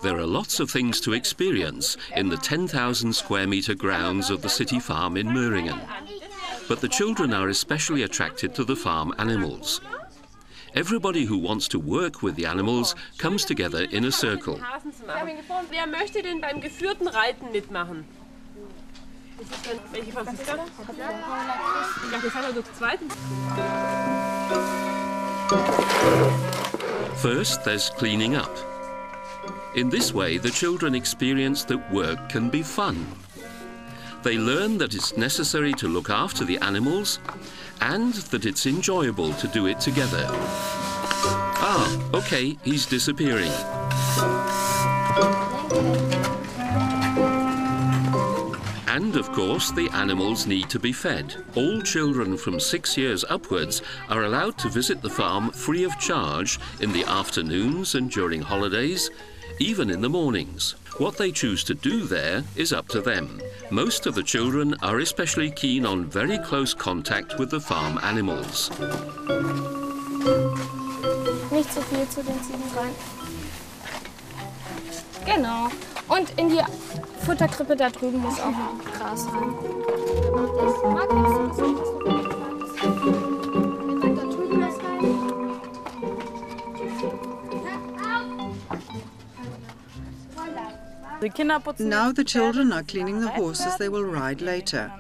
There are lots of things to experience in the 10,000 square metre grounds of the city farm in Möhringen. But the children are especially attracted to the farm animals. Everybody who wants to work with the animals comes together in a circle. Wer möchte denn beim geführten Reiten mitmachen? Welche Franziska? Ja, das haben wir doch zweiten. First, there's cleaning up. In this way, the children experience that work can be fun. They learn that it's necessary to look after the animals and that it's enjoyable to do it together. Ah, okay, he's disappearing. And, of course, the animals need to be fed. All children from 6 years upwards are allowed to visit the farm free of charge in the afternoons and during holidays, even in the mornings. What they choose to do there is up to them. Most of the children are especially keen on very close contact with the farm animals. Nicht so viel zu den Ziegen rein. Genau. Und in die Futterkrippe da drüben muss auch Gras rein. Now the children are cleaning the horses they will ride later.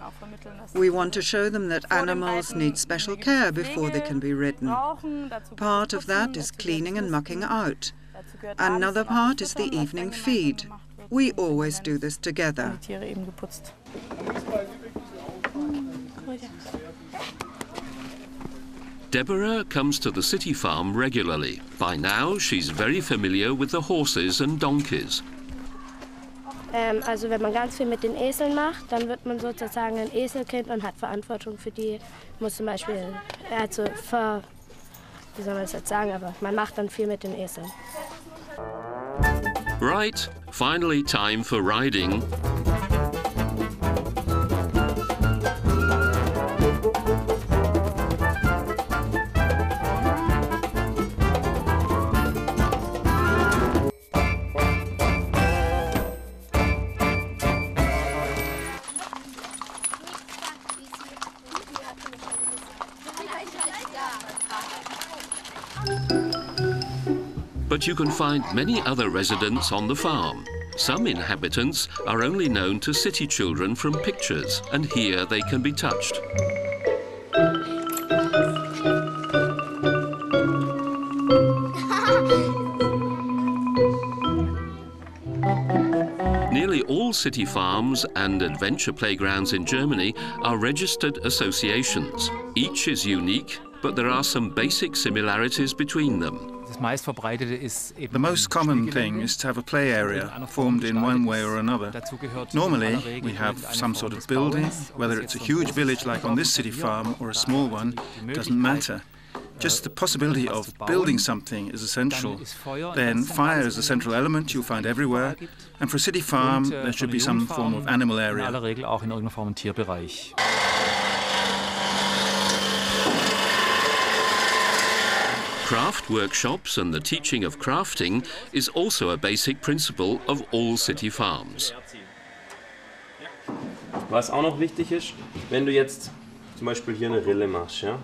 We want to show them that animals need special care before they can be ridden. Part of that is cleaning and mucking out. Another part is the evening feed. We always do this together. Deborah comes to the city farm regularly. By now, she's very familiar with the horses and donkeys. Also wenn man ganz viel mit den Eseln macht, dann wird man sozusagen ein Eselkind und hat Verantwortung für die. Muss zum Beispiel, wie soll man das jetzt sagen, aber man macht dann viel mit den Eseln. Right, finally time for riding. But you can find many other residents on the farm. Some inhabitants are only known to city children from pictures, and here they can be touched. Nearly all city farms and adventure playgrounds in Germany are registered associations. Each is unique, but there are some basic similarities between them. The most common thing is to have a play area formed in one way or another. Normally, we have some sort of building, whether it's a huge village like on this city farm or a small one, doesn't matter. Just the possibility of building something is essential. Then fire is a central element you'll find everywhere. And for a city farm, there should be some form of animal area. Craft workshops and the teaching of crafting is also a basic principle of all city farms. Was auch noch wichtig ist, wenn du jetzt zum Beispiel hier eine Rille machst, ja,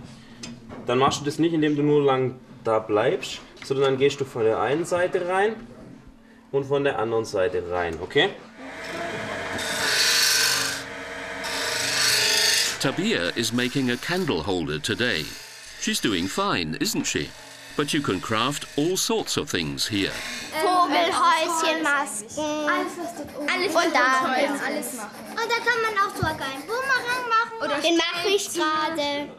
dann machst du das nicht, indem du nur lang da bleibst, sondern dann gehst du von der einen Seite rein und von der anderen Seite rein, okay? Tabia is making a candle holder today. She's doing fine, isn't she? But you can craft all sorts of things here. Vogelhäuschen, Masken, alles und da alles machen. Und da kann man auch sogar einen Boomerang machen Den mache ich gerade.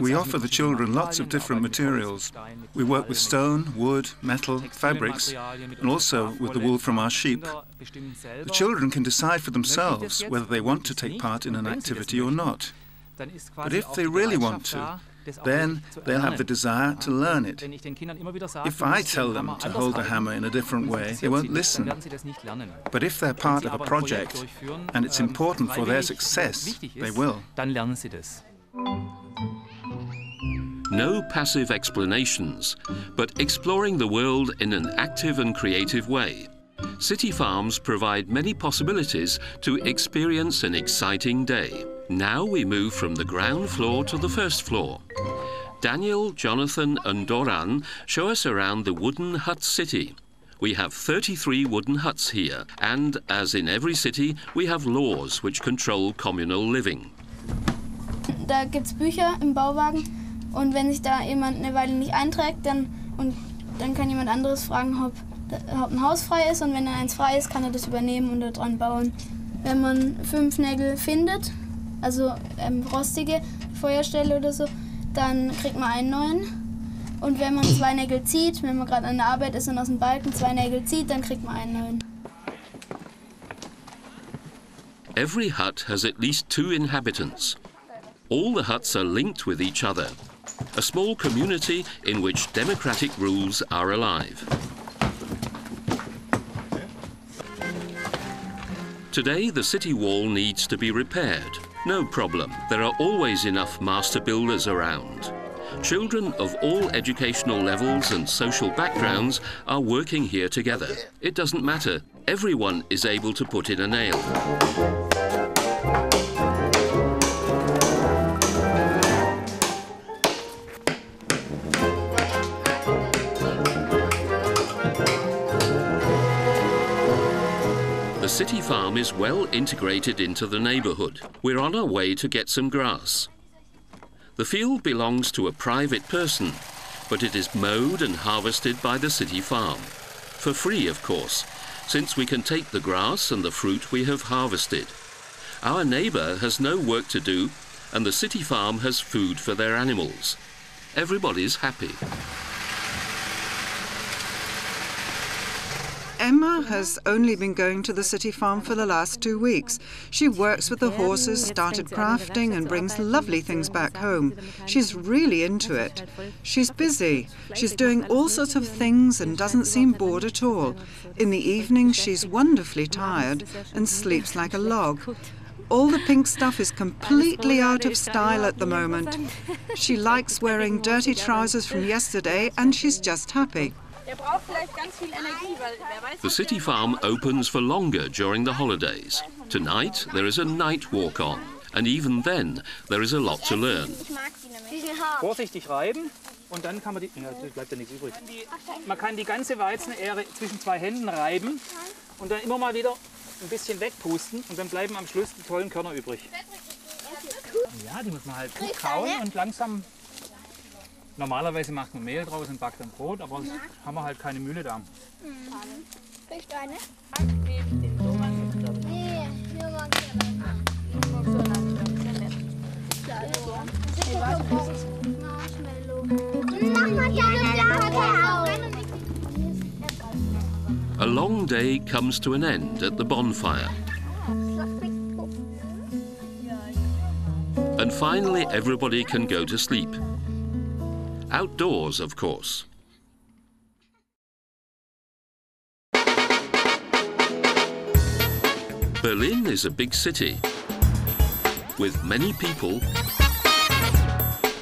We offer the children lots of different materials. We work with stone, wood, metal, fabrics, and also with the wool from our sheep. The children can decide for themselves whether they want to take part in an activity or not. But if they really want to, then they'll have the desire to learn it. If I tell them to hold a hammer in a different way, they won't listen. But if they're part of a project and it's important for their success, they will. No passive explanations, but exploring the world in an active and creative way. City farms provide many possibilities to experience an exciting day. Now we move from the ground floor to the first floor. Daniel, Jonathan and Doran show us around the wooden hut city. We have 33 wooden huts here, and as in every city, we have laws which control communal living. Da gibt's Bücher im Bauwagen und wenn sich da jemand eine Weile nicht einträgt, dann kann jemand anderes fragen, ob ein Haus frei ist, und wenn eins frei ist, kann das übernehmen und dran bauen. Wenn man 5 Nägel findet, also rostige Feuerstelle oder so, dann kriegt man einen neuen. Und wenn man 2 Nägel zieht, wenn man gerade an der Arbeit ist und aus dem Balken 2 Nägel zieht, dann kriegt man einen neuen. Every hut has at least 2 inhabitants. All the huts are linked with each other. A small community in which democratic rules are alive. Today, the city wall needs to be repaired. No problem, there are always enough master builders around. Children of all educational levels and social backgrounds are working here together. It doesn't matter, everyone is able to put in a nail. The city farm is well integrated into the neighbourhood. We're on our way to get some grass. The field belongs to a private person, but it is mowed and harvested by the city farm. For free, of course, since we can take the grass and the fruit we have harvested. Our neighbour has no work to do, and the city farm has food for their animals. Everybody's happy. Emma has only been going to the city farm for the last 2 weeks. She works with the horses, started crafting and brings lovely things back home. She's really into it. She's busy. She's doing all sorts of things and doesn't seem bored at all. In the evening she's wonderfully tired and sleeps like a log. All the pink stuff is completely out of style at the moment. She likes wearing dirty trousers from yesterday and she's just happy. The city farm opens for longer during the holidays. Tonight there is a night walk on, and even then there is a lot to learn. Vorsichtig reiben und dann kann man bleibt ja nichts übrig. Man kann die ganze Weizenähre zwischen 2 Händen reiben und dann immer mal wieder ein bisschen wegpusten und dann bleiben am Schluss die tollen Körner übrig. Ja, die muss man halt gut kauen und langsam. Normalerweise macht man Mehl draus und backt dann Brot, aber haben wir halt keine Mühle da. Vielleicht eine? A long day comes to an end at the bonfire. And finally everybody can go to sleep. Outdoors, of course. Berlin is a big city with many people,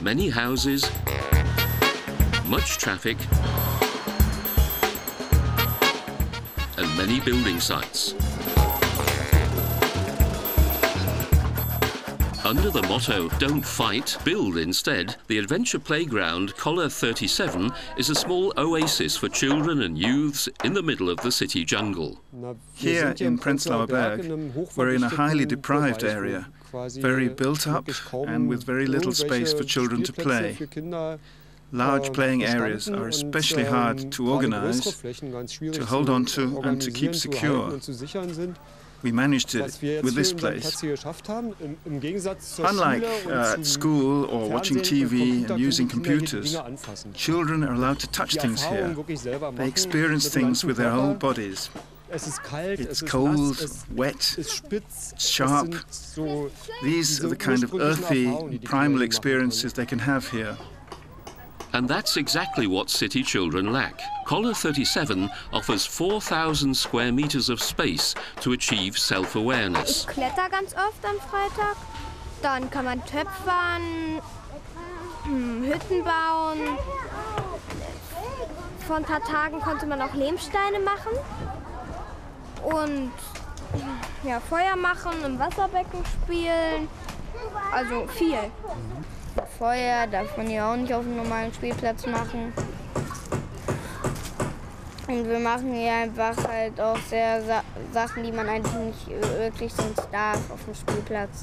many houses, much traffic, and many building sites. Under the motto, don't fight, build instead, the adventure playground Collar 37 is a small oasis for children and youths in the middle of the city jungle. Here in Prenzlauer Berg, we're in a highly deprived area, very built up and with very little space for children to play. Large playing areas are especially hard to organize, to hold on to and to keep secure. we managed it with this place. Unlike at school or watching TV and using computers, children are allowed to touch things here. They experience things with their whole bodies. It's cold, wet, it's sharp. These are the kind of earthy, primal experiences they can have here. And that's exactly what city children lack. Collar 37 offers 4,000 square meters of space to achieve self-awareness. Ich kletter ganz oft am Freitag. Dann kann man töpfern, Hütten bauen. Vor ein paar Tagen konnte man auch Lehmsteine machen. Und ja, Feuer machen, im Wasserbecken spielen. Also viel. Feuer darf man ja auch nicht auf einem normalen Spielplatz machen. Und wir machen hier einfach halt auch sehr Sachen, die man eigentlich nicht wirklich sonst darf auf dem Spielplatz.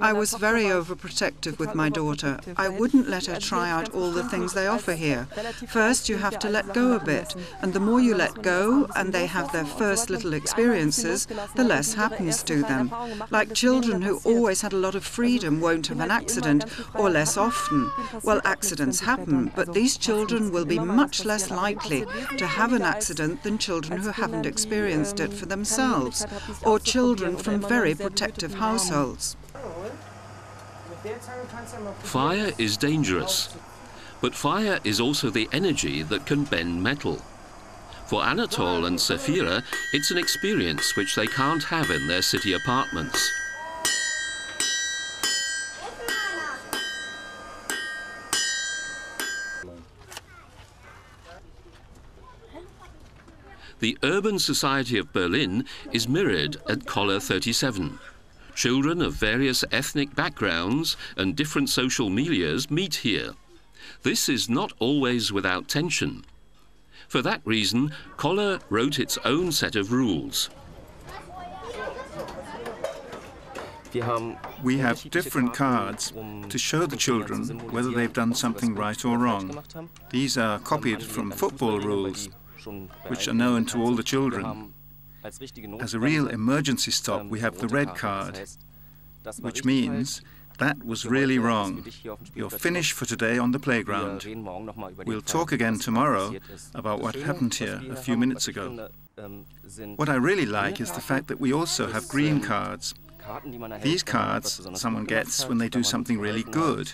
I was very overprotective with my daughter. I wouldn't let her try out all the things they offer here. First, you have to let go a bit, and the more you let go and they have their first little experiences, the less happens to them. Like children who always had a lot of freedom won't have an accident, or less often. Well, accidents happen, but these children will be much less likely to have an accident than children who haven't experienced it for themselves, or children from very protective households. Fire is dangerous, but fire is also the energy that can bend metal. For Anatol and Safira, it's an experience which they can't have in their city apartments. The urban society of Berlin is mirrored at Collar 37. Children of various ethnic backgrounds and different social milieus meet here. This is not always without tension. For that reason, Collar wrote its own set of rules. We have different cards to show the children whether they've done something right or wrong. These are copied from football rules, which are known to all the children. As a real emergency stop, we have the red card, which means that was really wrong. You're finished for today on the playground. We'll talk again tomorrow about what happened here a few minutes ago. What I really like is the fact that we also have green cards. These cards someone gets when they do something really good,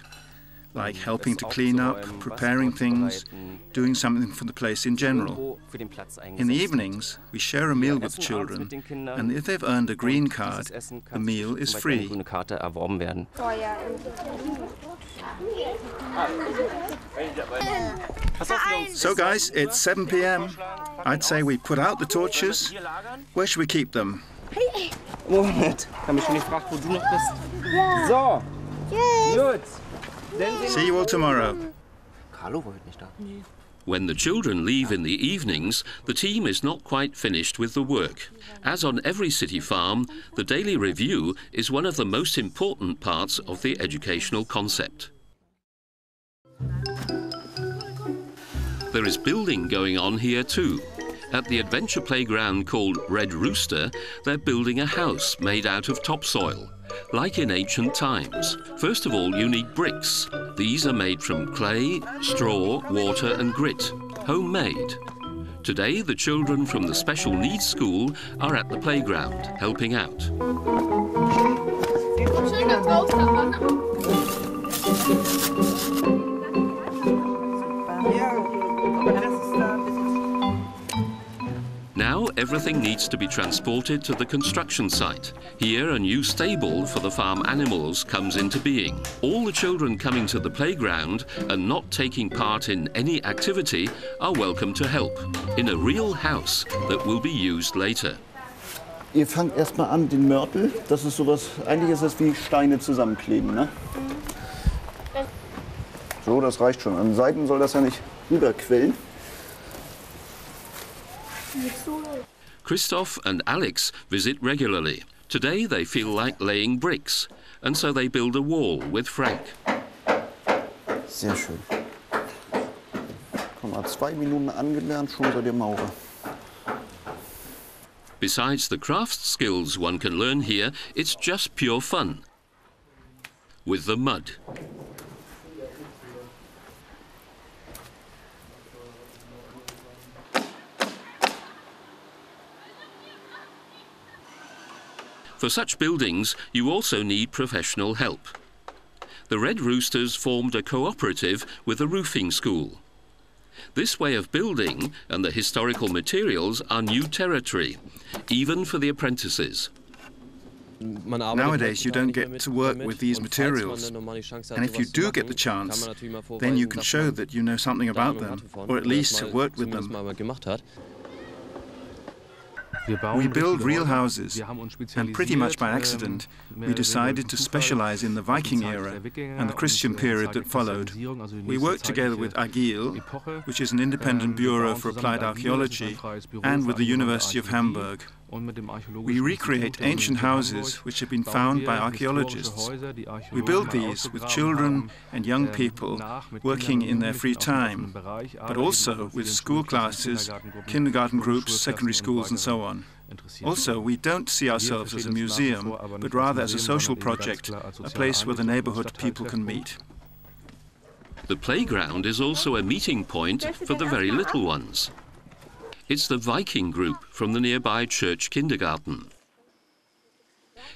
like helping to clean up, preparing things, doing something for the place in general. In the evenings, we share a meal with the children, and if they've earned a green card, the meal is free. So guys, it's 7 p.m. I'd say we put out the torches. Where should we keep them? Moment, ich habe mich schon gefragt, wo du noch bist. So, gut. See you all tomorrow. When the children leave in the evenings, the team is not quite finished with the work. As on every city farm, the daily review is one of the most important parts of the educational concept. There is building going on here too. At the adventure playground called Red Rooster, they're building a house made out of topsoil. Like in ancient times. First of all, you need bricks. These are made from clay, straw, water and grit. Homemade. Today, the children from the special needs school are at the playground, helping out. Now everything needs to be transported to the construction site. Here a new stable for the farm animals comes into being. All the children coming to the playground and not taking part in any activity are welcome to help in a real house that will be used later. Ihr fangt erstmal an den Mörtel. Das ist sowas, eigentlich ist das wie Steine zusammenkleben, ne? So, das reicht schon. An den Seiten soll das ja nicht rüberquellen. Christoph and Alex visit regularly. Today they feel like laying bricks, and so they build a wall with Frank. Sehr schön. Komm mal, 2 Minuten angelernt, schon seid ihr Maurer. Besides the crafts skills one can learn here, it's just pure fun. With the mud. For such buildings, you also need professional help. The Red Roosters formed a cooperative with a roofing school. This way of building and the historical materials are new territory, even for the apprentices. Nowadays, you don't get to work with these materials, and if you do get the chance, then you can show that you know something about them, or at least have worked with them. We build real houses, and pretty much by accident, we decided to specialize in the Viking era and the Christian period that followed. We worked together with Agil, which is an independent bureau for applied archaeology, and with the University of Hamburg. We recreate ancient houses which have been found by archaeologists. We build these with children and young people working in their free time, but also with school classes, kindergarten groups, secondary schools and so on. Also, we don't see ourselves as a museum, but rather as a social project, a place where the neighborhood people can meet. The playground is also a meeting point for the very little ones. It's the Viking group from the nearby church kindergarten.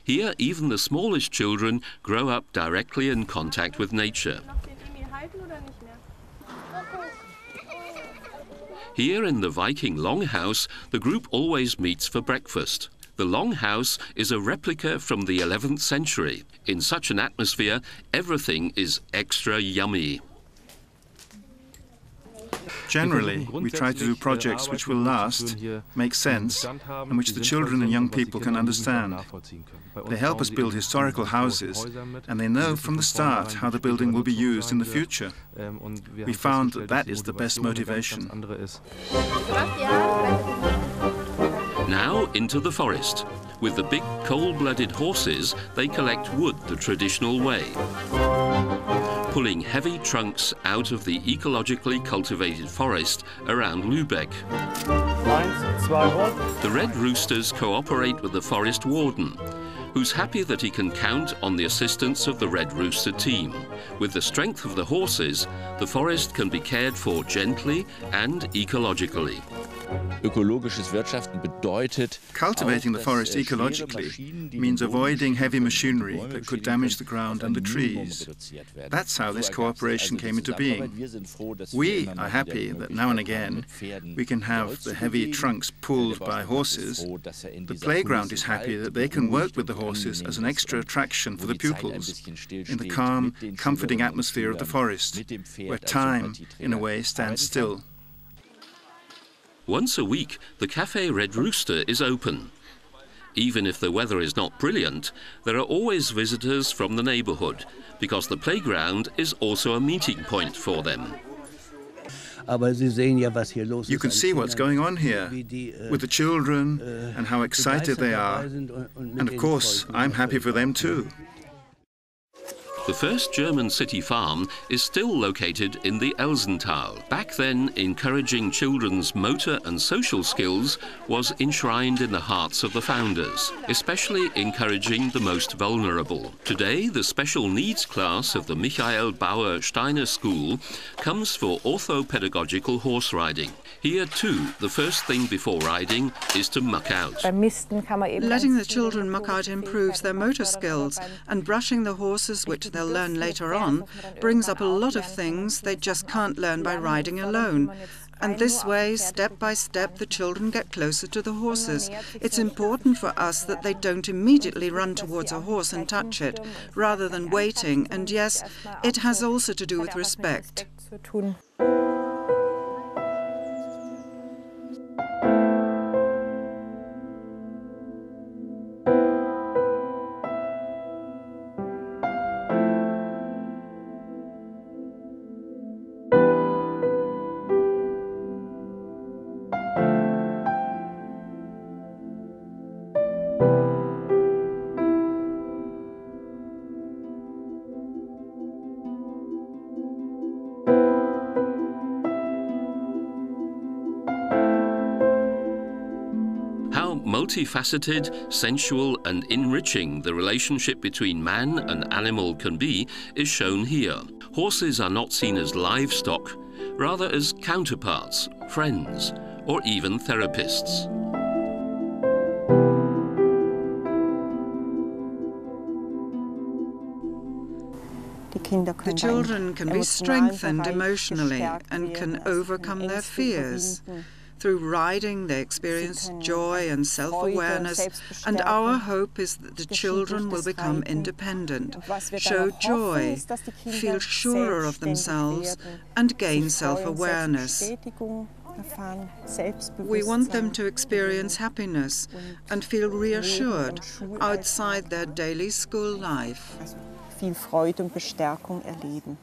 Here, even the smallest children grow up directly in contact with nature. Here in the Viking Longhouse, the group always meets for breakfast. The Longhouse is a replica from the 11th century. In such an atmosphere, everything is extra yummy. Generally, we try to do projects which will last, make sense, and which the children and young people can understand. They help us build historical houses, and they know from the start how the building will be used in the future. We found that that is the best motivation. Now into the forest. With the big cold-blooded horses, they collect wood the traditional way, pulling heavy trunks out of the ecologically cultivated forest around Lübeck. The Red Roosters cooperate with the forest warden, who's happy that he can count on the assistance of the Red Rooster team. With the strength of the horses, the forest can be cared for gently and ecologically. Cultivating the forest ecologically means avoiding heavy machinery that could damage the ground and the trees. That's how this cooperation came into being. We are happy that now and again we can have the heavy trunks pulled by horses. The playground is happy that they can work with the horses as an extra attraction for the pupils in the calm, comforting atmosphere of the forest, where time, in a way, stands still. Once a week, the Café Red Rooster is open. Even if the weather is not brilliant, there are always visitors from the neighborhood, because the playground is also a meeting point for them. You can see what's going on here, with the children and how excited they are. And of course, I'm happy for them too. The first German city farm is still located in the Elsental. Back then, encouraging children's motor and social skills was enshrined in the hearts of the founders, especially encouraging the most vulnerable. Today, the special needs class of the Michael Bauer Steiner School comes for orthopedagogical horse riding. Here too, the first thing before riding is to muck out. Letting the children muck out improves their motor skills, and brushing the horses, which they'll learn later on, brings up a lot of things they just can't learn by riding alone. And this way, step by step, the children get closer to the horses. It's important for us that they don't immediately run towards a horse and touch it, rather than waiting. And yes, it has also to do with respect. multifaceted, sensual and enriching the relationship between man and animal can be is shown here. Horses are not seen as livestock, rather as counterparts, friends, or even therapists. The children can be strengthened emotionally and can overcome their fears. Through riding, they experience joy and self-awareness, and our hope is that the children will become independent, show joy, feel surer of themselves, and gain self-awareness. We want them to experience happiness and feel reassured outside their daily school life. Viel Freude und Bestärkung erleben.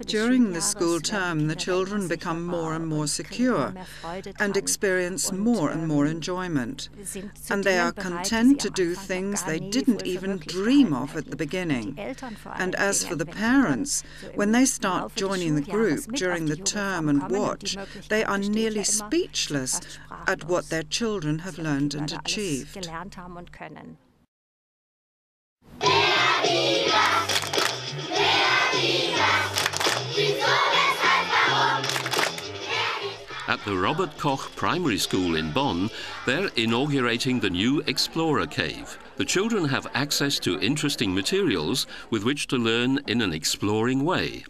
During the school term, the children become more and more secure and experience more and more enjoyment. And they are content to do things they didn't even dream of at the beginning. And as for the parents, when they start joining the group during the term and watch, they are nearly speechless at what their children have learned and achieved. At the Robert Koch Primary School in Bonn, they're inaugurating the new Explorer Cave. The children have access to interesting materials with which to learn in an exploring way,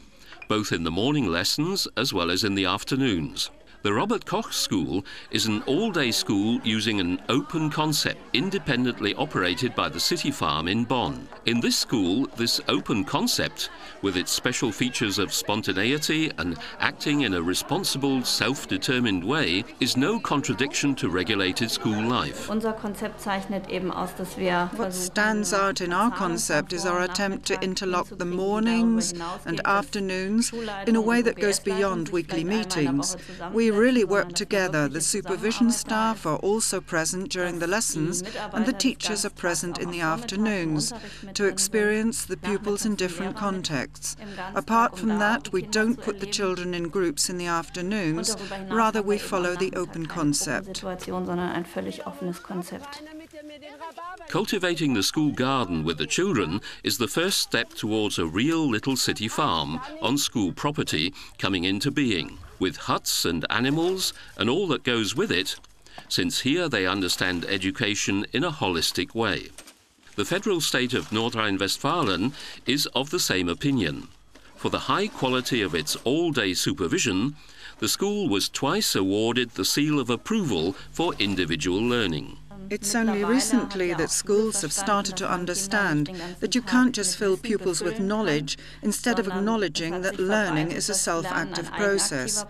both in the morning lessons as well as in the afternoons. The Robert Koch School is an all-day school using an open concept independently operated by the City Farm in Bonn. In this school, this open concept, with its special features of spontaneity and acting in a responsible, self-determined way, is no contradiction to regulated school life. What stands out in our concept is our attempt to interlock the mornings and afternoons in a way that goes beyond weekly meetings. We really work together. The supervision staff are also present during the lessons, and the teachers are present in the afternoons to experience the pupils in different contexts. Apart from that, we don't put the children in groups in the afternoons, rather we follow the open concept. Cultivating the school garden with the children is the first step towards a real little city farm on school property coming into being, with huts and animals and all that goes with it, since here they understand education in a holistic way. The federal state of North Rhine-Westphalia is of the same opinion. For the high quality of its all-day supervision, the school was twice awarded the seal of approval for individual learning. It's only recently that schools have started to understand that you can't just fill pupils with knowledge instead of acknowledging that learning is a self-active process.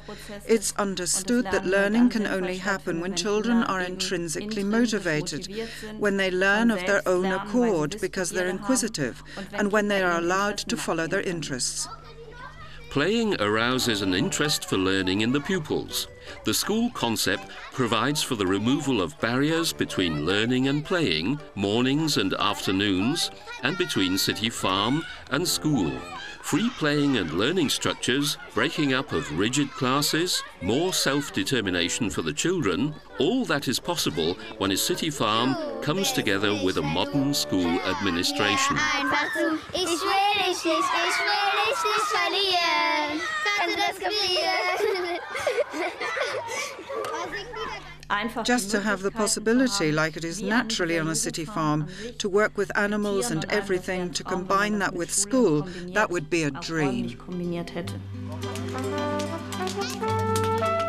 It's understood that learning can only happen when children are intrinsically motivated, when they learn of their own accord because they're inquisitive, and when they are allowed to follow their interests. Playing arouses an interest for learning in the pupils. The school concept provides for the removal of barriers between learning and playing, mornings and afternoons, and between city farm and school. Free playing and learning structures, breaking up of rigid classes, more self-determination for the children, all that is possible when a city farm comes together with a modern school administration. Just to have the possibility, like it is naturally on a city farm, to work with animals and everything, to combine that with school, that would be a dream.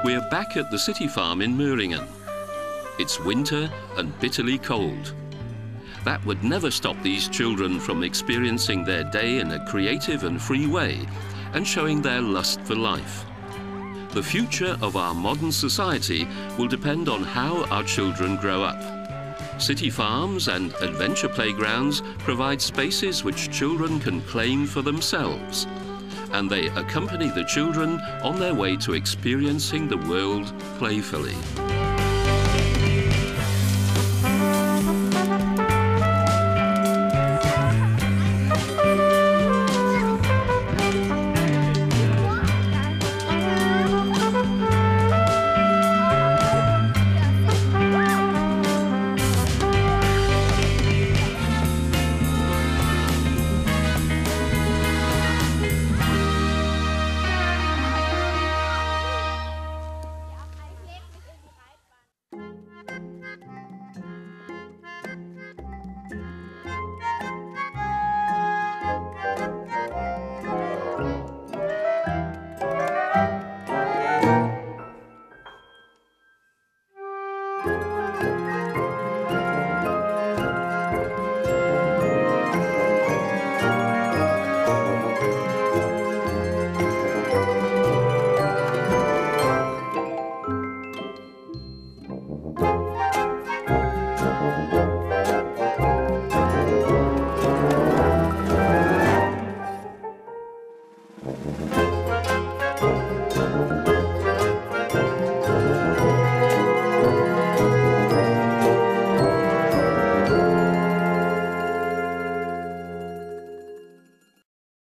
We're back at the city farm in Möhringen. It's winter and bitterly cold. That would never stop these children from experiencing their day in a creative and free way and showing their lust for life. The future of our modern society will depend on how our children grow up. City farms and adventure playgrounds provide spaces which children can claim for themselves, and they accompany the children on their way to experiencing the world playfully.